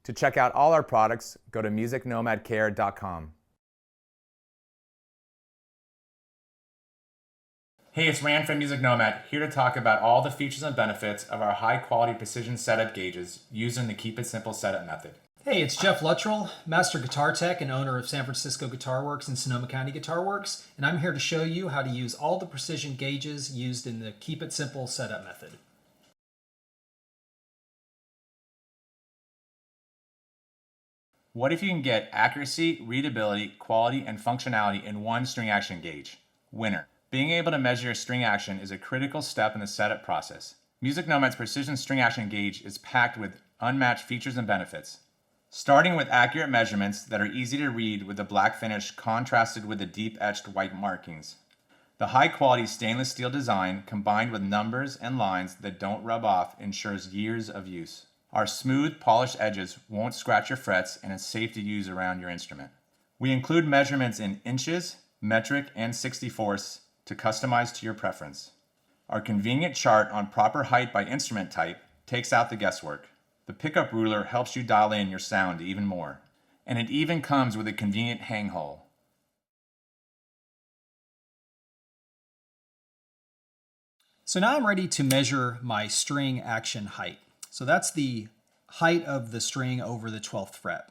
To check out all our products, go to musicnomadcare.com. Hey, it's Rand from Music Nomad, here to talk about all the features and benefits of our high-quality precision setup gauges used in the Keep It Simple setup method. Hey, it's Geoff Luttrell, Master Guitar Tech and owner of San Francisco Guitar Works and Sonoma County Guitar Works, and I'm here to show you how to use all the precision gauges used in the Keep It Simple setup method. What if you can get accuracy, readability, quality, and functionality in one string action gauge? Winner. Being able to measure your string action is a critical step in the setup process. Music Nomad's precision string action gauge is packed with unmatched features and benefits. Starting with accurate measurements that are easy to read with the black finish contrasted with the deep etched white markings. The high quality stainless steel design combined with numbers and lines that don't rub off ensures years of use. Our smooth, polished edges won't scratch your frets and it's safe to use around your instrument. We include measurements in inches, metric, and 64ths to customize to your preference. Our convenient chart on proper height by instrument type takes out the guesswork. The pickup ruler helps you dial in your sound even more. And it even comes with a convenient hang hole. So now I'm ready to measure my string action height. So that's the height of the string over the 12th fret.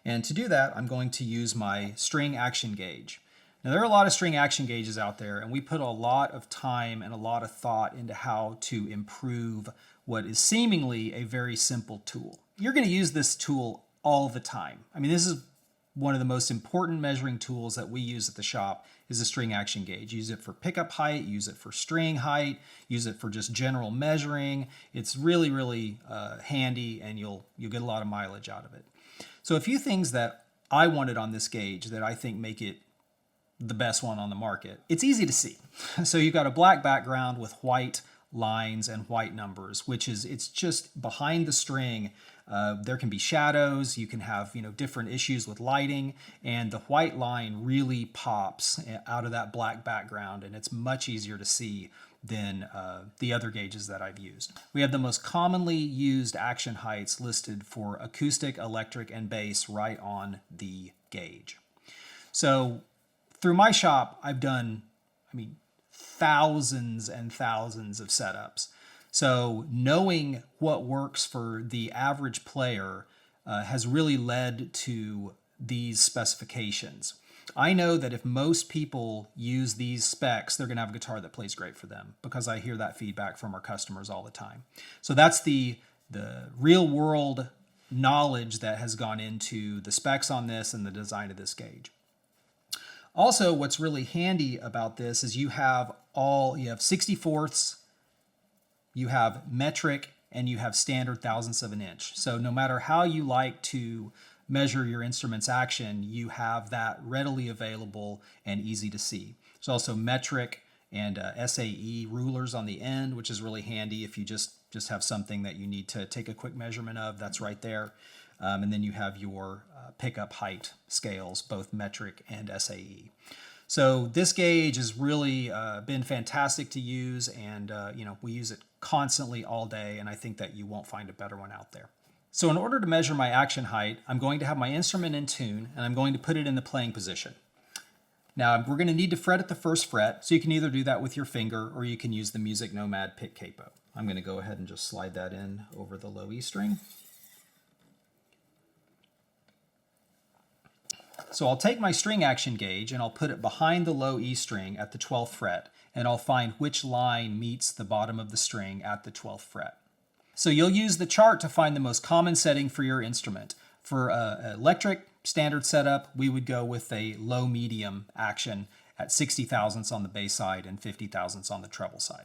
And to do that, I'm going to use my string action gauge. Now there are a lot of string action gauges out there, and we put a lot of time and a lot of thought into how to improve what is seemingly a very simple tool. You're going to use this tool all the time. I mean, this is one of the most important measuring tools that we use at the shop is a string action gauge. Use it for pickup height, use it for string height, use it for just general measuring. It's really, really handy, and you'll get a lot of mileage out of it. So a few things that I wanted on this gauge that I think make it the best one on the market. It's easy to see. So you've got a black background with white lines and white numbers, it's just behind the string. There can be shadows, you can have different issues with lighting, and the white line really pops out of that black background, and it's much easier to see than the other gauges that I've used. We have the most commonly used action heights listed for acoustic, electric, and bass right on the gauge. So through my shop, I've done, thousands and thousands of setups. So knowing what works for the average player has really led to these specifications. I know that if most people use these specs, they're going to have a guitar that plays great for them, because I hear that feedback from our customers all the time. So that's the real world knowledge that has gone into the specs on this and the design of this gauge. Also, what's really handy about this is you have 64ths, you have metric, and you have standard thousandths of an inch. So no matter how you like to measure your instrument's action, you have that readily available and easy to see. There's also metric and SAE rulers on the end, which is really handy if you just have something that you need to take a quick measurement of. That's right there. And then you have your pickup height scales, both metric and SAE. So this gauge has really been fantastic to use, and we use it constantly all day, and I think that you won't find a better one out there. So in order to measure my action height, I'm going to have my instrument in tune, and I'm going to put it in the playing position. Now we're going to need to fret at the first fret, so you can either do that with your finger or you can use the MusicNomad pick capo. I'm going to go ahead and just slide that in over the low E string. So I'll take my string action gauge and I'll put it behind the low E string at the 12th fret, and I'll find which line meets the bottom of the string at the 12th fret. So you'll use the chart to find the most common setting for your instrument. For electric standard setup, we would go with a low medium action at 60 thousandths on the bass side and 50 thousandths on the treble side.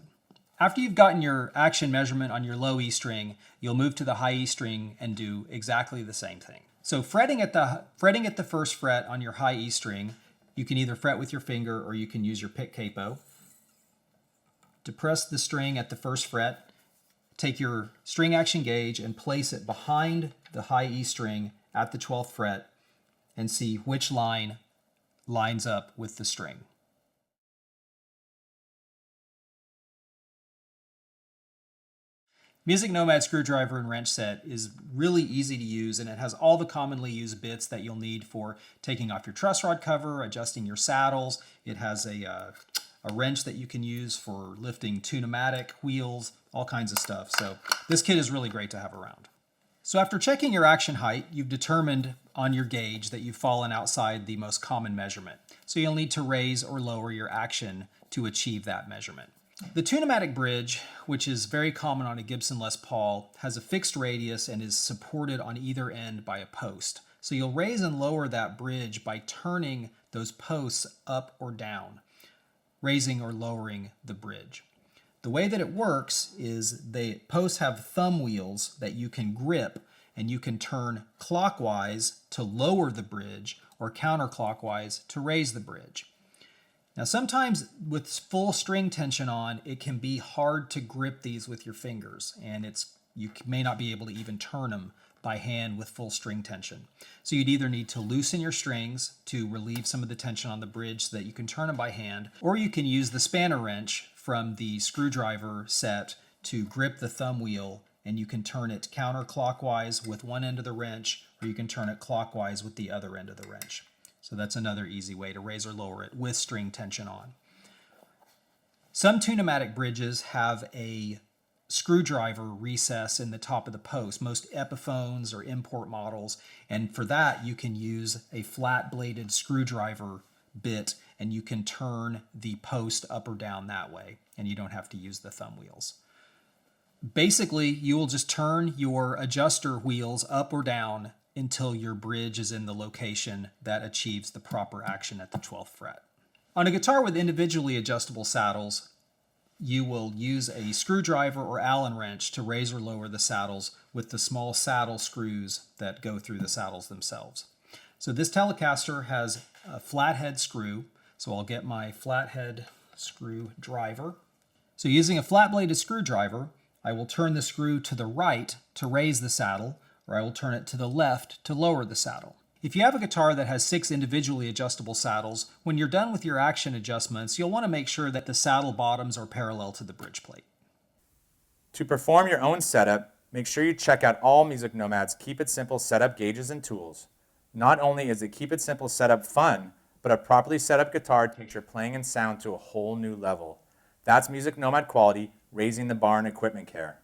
After you've gotten your action measurement on your low E string, you'll move to the high E string and do exactly the same thing. So fretting at the first fret on your high E string, you can either fret with your finger or you can use your pick capo. Depress the string at the first fret, take your string action gauge and place it behind the high E string at the 12th fret and see which line lines up with the string. MusicNomad screwdriver and wrench set is really easy to use, and it has all the commonly used bits that you'll need for taking off your truss rod cover, adjusting your saddles. It has a wrench that you can use for lifting Tune-o-matic wheels, all kinds of stuff. So this kit is really great to have around. So after checking your action height, you've determined on your gauge that you've fallen outside the most common measurement. So you'll need to raise or lower your action to achieve that measurement. The Tune-o-matic Bridge, which is very common on a Gibson Les Paul, has a fixed radius and is supported on either end by a post. So you'll raise and lower that bridge by turning those posts up or down, raising or lowering the bridge. The way that it works is the posts have thumb wheels that you can grip, and you can turn clockwise to lower the bridge or counterclockwise to raise the bridge. Now sometimes with full string tension on, it can be hard to grip these with your fingers, and you may not be able to even turn them by hand with full string tension. So you'd either need to loosen your strings to relieve some of the tension on the bridge so that you can turn them by hand, or you can use the spanner wrench from the screwdriver set to grip the thumb wheel, and you can turn it counterclockwise with one end of the wrench, or you can turn it clockwise with the other end of the wrench. So that's another easy way to raise or lower it with string tension on. Some Tune-o-matic bridges have a screwdriver recess in the top of the post, most Epiphones or import models, and for that you can use a flat-bladed screwdriver bit, and you can turn the post up or down that way, and you don't have to use the thumb wheels. Basically, you will just turn your adjuster wheels up or down until your bridge is in the location that achieves the proper action at the 12th fret. On a guitar with individually adjustable saddles, you will use a screwdriver or Allen wrench to raise or lower the saddles with the small saddle screws that go through the saddles themselves. So this Telecaster has a flathead screw, so I'll get my flathead screwdriver. So using a flat-bladed screwdriver, I will turn the screw to the right to raise the saddle, or I will turn it to the left to lower the saddle. If you have a guitar that has 6 individually adjustable saddles, when you're done with your action adjustments, you'll want to make sure that the saddle bottoms are parallel to the bridge plate. To perform your own setup, make sure you check out all MusicNomad's Keep It Simple setup gauges and tools. Not only is the Keep It Simple setup fun, but a properly set up guitar takes your playing and sound to a whole new level. That's MusicNomad quality, raising the bar in equipment care.